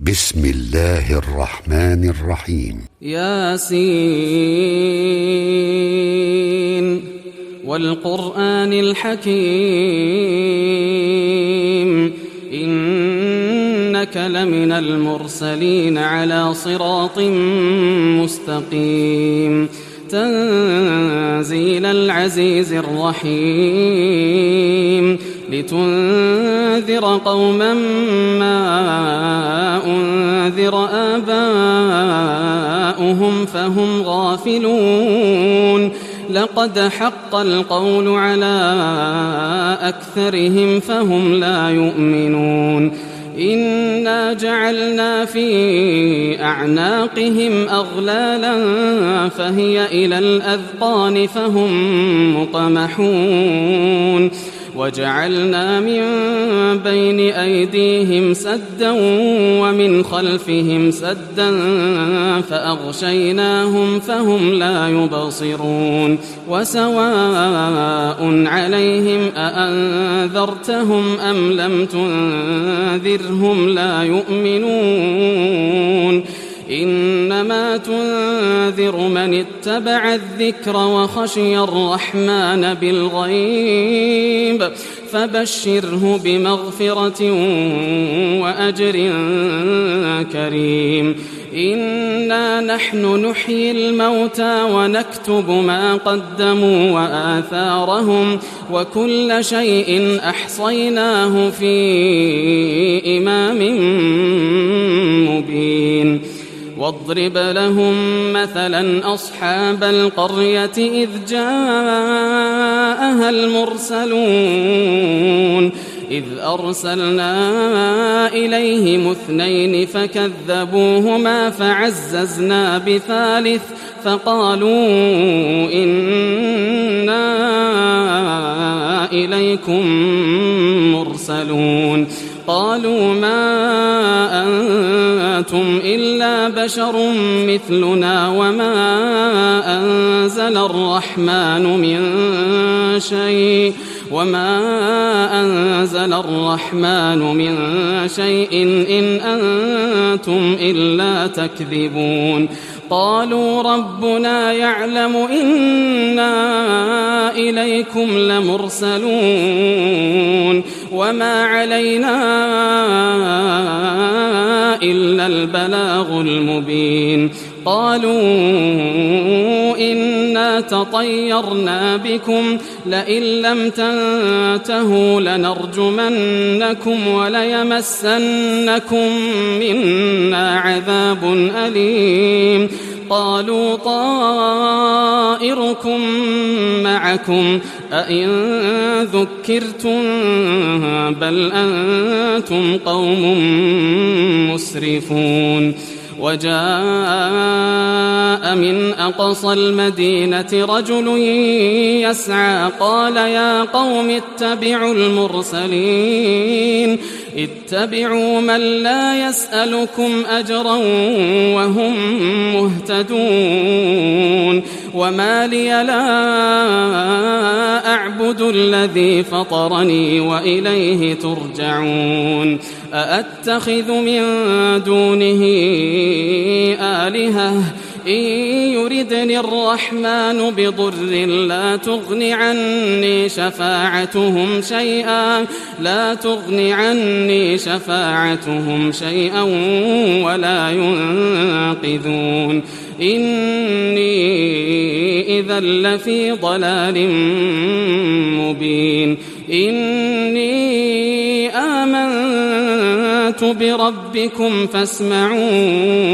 بسم الله الرحمن الرحيم. ياسين والقرآن الحكيم إنك لمن المرسلين على صراط مستقيم تنزيل العزيز الرحيم لتنذر قوما ما أنذر آباؤهم فهم غافلون لقد حق القول على أكثرهم فهم لا يؤمنون إنا جعلنا في أعناقهم أغلالا فهي إلى الأذقان فهم مقمحون وجعلنا من بين أيديهم سدا ومن خلفهم سدا فأغشيناهم فهم لا يبصرون وسواء عليهم أأنذرتهم أم لم تنذرهم لا يؤمنون إنما تنذر من اتبع الذكر وخشي الرحمن بالغيب فبشره بمغفرة وأجر كريم إنا نحن نحيي الموتى ونكتب ما قدموا وآثارهم وكل شيء أحصيناه في إمام مبين واضرب لهم مثلا أصحاب القرية إذ جاءها المرسلون إذ أرسلنا إليهم 2 فكذبوهما فعززنا بثالث فقالوا إنا إليكم مرسلون قالوا ما أنتم إلا بشر مثلنا وما أنزل الرحمن من شيء إن أنتم إلا تكذبون قالوا ربنا يعلم إنا إليكم لمرسلون وما علينا إلا البلاغ المبين قالوا إنا تطيرنا بكم لئن لم تنتهوا لنرجمنكم وليمسنكم منا عذاب أليم قالوا طائركم معكم أئن ذكرتم بل أنتم قوم مسرفون وجاء من أقصى المدينة رجل يسعى قال يا قوم اتبعوا المرسلين اتبعوا من لا يسألكم أجرا وهم مهتدون وما لي لا أعبد الذي فطرني وإليه ترجعون أأتخذ من دونه آلهة إن يردني الرحمن بضر لا تغن عني شفاعتهم شيئا ولا ينقذون إني إذا لفي ضلال مبين إني آمنت بربكم فاسمعون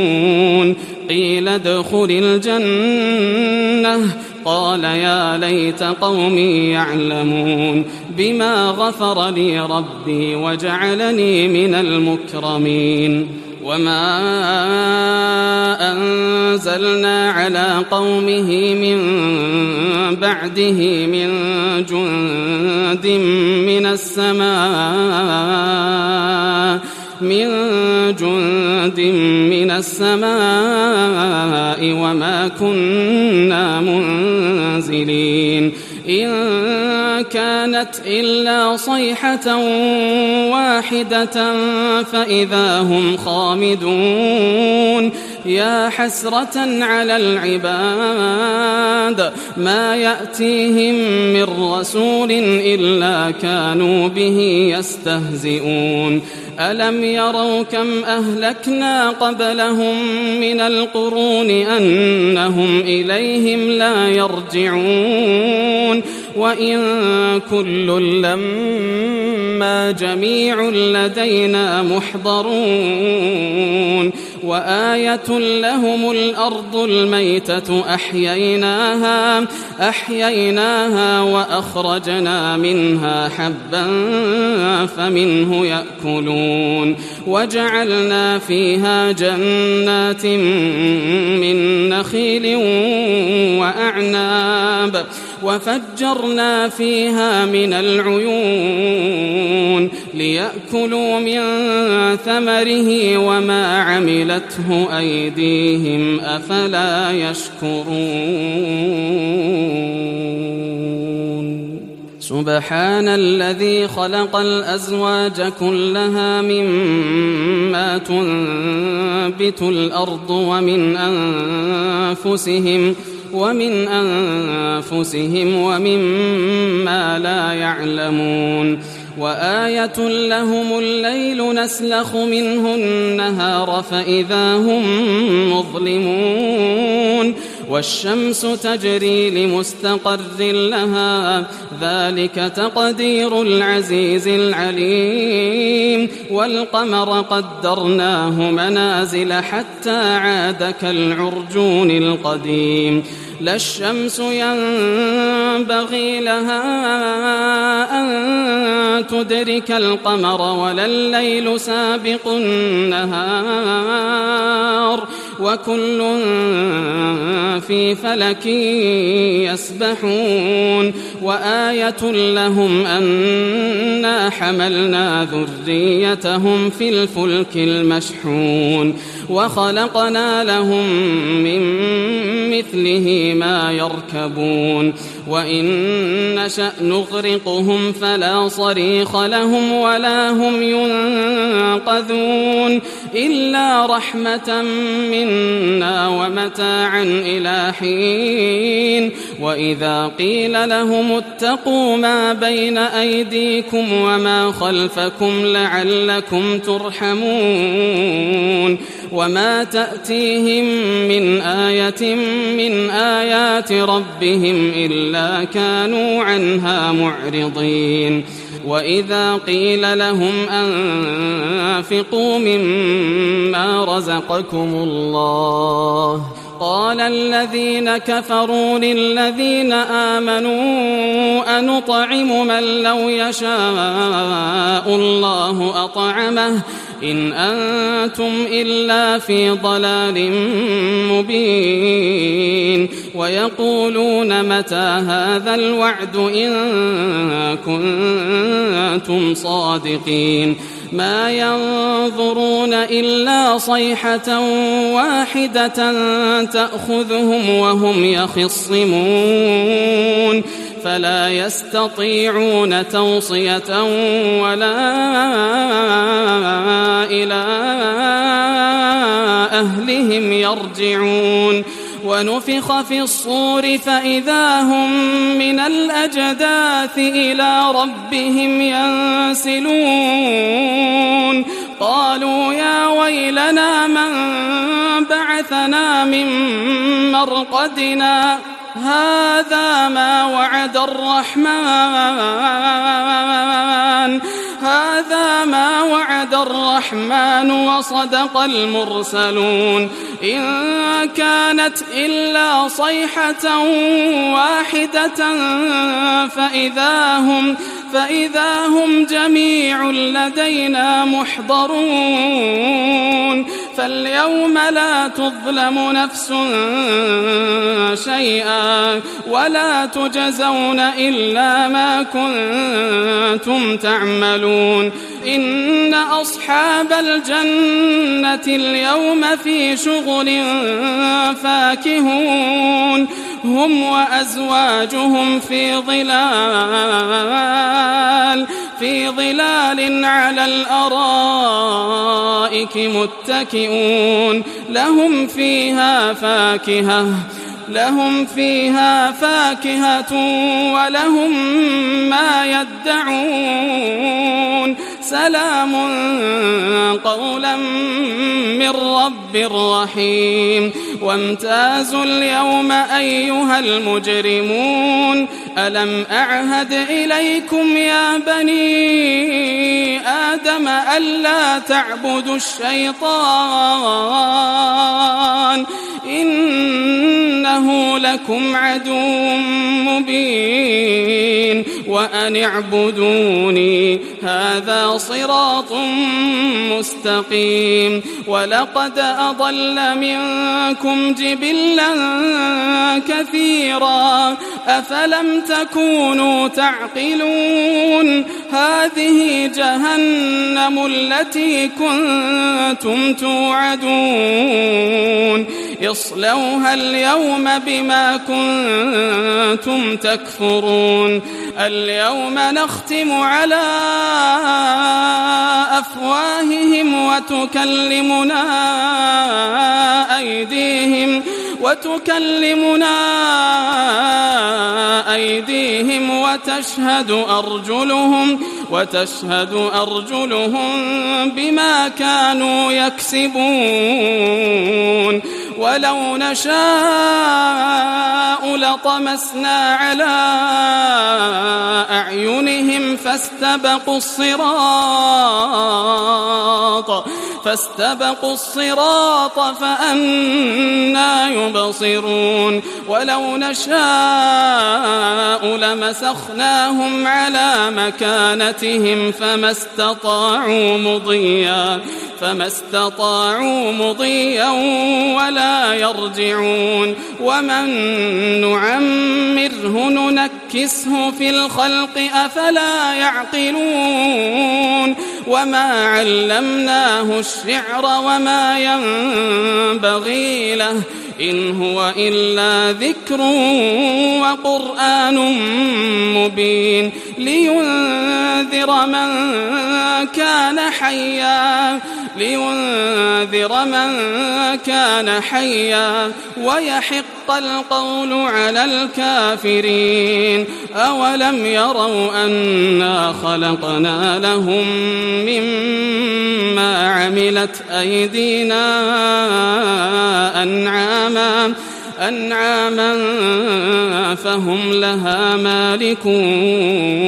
قيل ادخل الجنة قال يا ليت قومي يعلمون بما غفر لي ربي وجعلني من المكرمين وما أنزلنا على قومه من بعده من جند من السماء وما كنا منزلين إن كانت إلا صيحة واحدة فإذا هم خامدون يا حسرة على العباد ما يأتيهم من رسول إلا كانوا به يستهزئون ألم يروا كم أهلكنا قبلهم من القرون أنهم إليهم لا يرجعون وإن كل لما جميع لدينا محضرون وآية لهم الأرض الميتة أحييناها وأخرجنا منها حبا فمنه يأكلون وجعلنا فيها جنات من نخيل وأعناب وفجرنا فيها من العيون ليأكلوا من ثمره وما عملته أيديهم أفلا يشكرون سبحان الذي خلق الأزواج كلها مما تنبت الأرض ومن أنفسهم ومما لا يعلمون وآية لهم الليل نسلخ منه النهار فإذا هم مظلمون والشمس تجري لمستقر لها ذلك تقدير العزيز العليم والقمر قدرناه منازل حتى عاد كالعرجون القديم لا الشمس ينبغي لها أن تدرك القمر ولا الليل سابق النهار وكل في فلك يسبحون وآية لهم أنا حملنا ذريتهم في الفلك المشحون وخلقنا لهم من مثله ما يركبون وإن نشأ نغرقهم فلا صريخ لهم ولا هم ينقذون إلا رحمة منا ومتاعا إلى حين وإذا قيل لهم اتقوا ما بين أيديكم وما خلفكم لعلكم ترحمون وما تأتيهم من آية من آيات ربهم إلا كانوا عنها معرضين وإذا قيل لهم أنفقوا مما رزقكم الله قال الذين كفروا للذين آمنوا أنطعم من لو يشاء الله أطعمه إن أنتم إلا في ضلال مبين ويقولون متى هذا الوعد إن كنتم صادقين ما ينظرون إلا صيحة واحدة تأخذهم وهم يخصمون فلا يستطيعون توصية ولا إلى أهلهم يرجعون ونفخ في الصور فإذا هم من الأجداث إلى ربهم ينسلون قالوا يا ويلنا من بعثنا من مرقدنا هذا ما وعد الرحمن وصدق المرسلون إن كانت إلا صيحة واحدة فإذا هم جميع لدينا محضرون فاليوم لا تظلم نفس شيئا ولا تجزون إلا ما كنتم تعملون إن أصحاب الجنة اليوم في شغل فاكهون هم وأزواجهم في ظلال على الأرائك متكئون لهم فيها فاكهة ولهم ما يدعون سلام قولا من رب رحيم وامتازوا اليوم أيها المجرمون ألم أعهد إليكم يا بني آدم ألا تعبدوا الشيطان إنه لكم عدو مبين وأن اعبدوني هذا صراط مستقيم ولقد أضل منكم جبلا كثيرا أفلم تكونوا تعقلون هذه جهنم التي كنتم توعدون اصلوها اليوم بما كنتم تكفرون اليوم نختم على أفواههم وتكلمنا أيديهم وتشهد أرجلهم بما كانوا يكسبون ولو نشاء لطمسنا على أعينهم فاستبقوا الصراط فأنى يبصرون ولو نشاء لمسخناهم على مكانتهم فما استطاعوا مضيا ولا يرجعون ومن نعمره ننكسه في الخلق أفلا يعقلون وما علمناه الشعر وما ينبغي له إن هو إلا ذكر وقرآن مبين لينذر من كان حيا ويحق القول على الكافرين أولم يروا أنا خلقنا لهم مما عملت أيدينا أنعاما فهم لها مالكون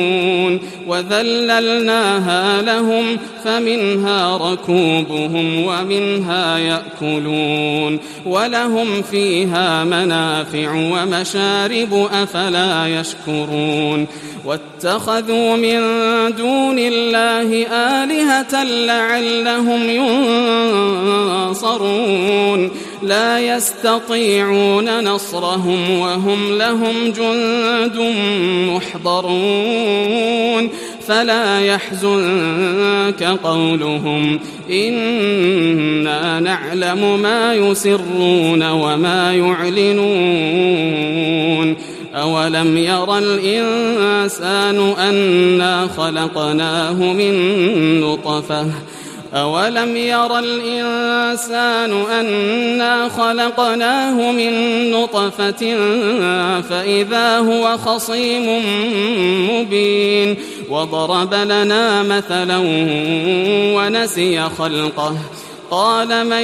وذللناها لهم فمنها ركوبهم ومنها يأكلون ولهم فيها منافع ومشارب أفلا يشكرون واتخذوا من دون الله آلهة لعلهم ينصرون لا يستطيعون نصرهم وهم لهم جند محضرون فلا يحزنك قولهم إنا نعلم ما يسرون وما يعلنون أولم يرى الإنسان أنا خلقناه من نطفة فإذا هو خصيم مبين وضرب لنا مثلا ونسي خلقه قال من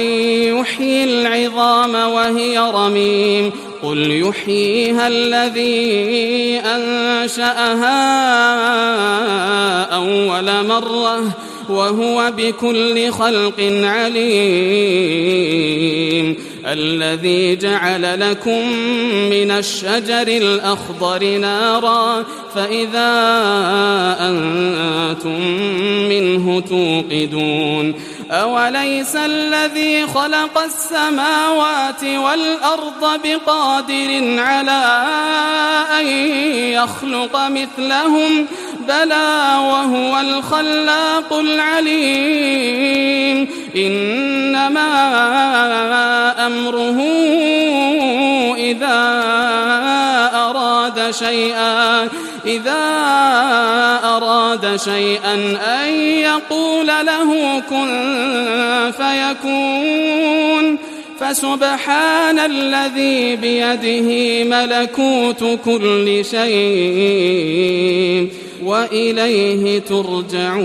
يحيي العظام وهي رميم قل يحييها الذي أنشأها أول مرة وهو بكل خلق عليم الذي جعل لكم من الشجر الأخضر نارا فإذا أنتم منه توقدون أوليس الذي خلق السماوات والأرض بقادر على أن يخلق مثلهم بلى وهو الخلاق العليم إنما أمره إذا أراد شيئا أن يقول له كن فيكون فسبحان الذي بيده ملكوت كل شيء وإليه ترجعون.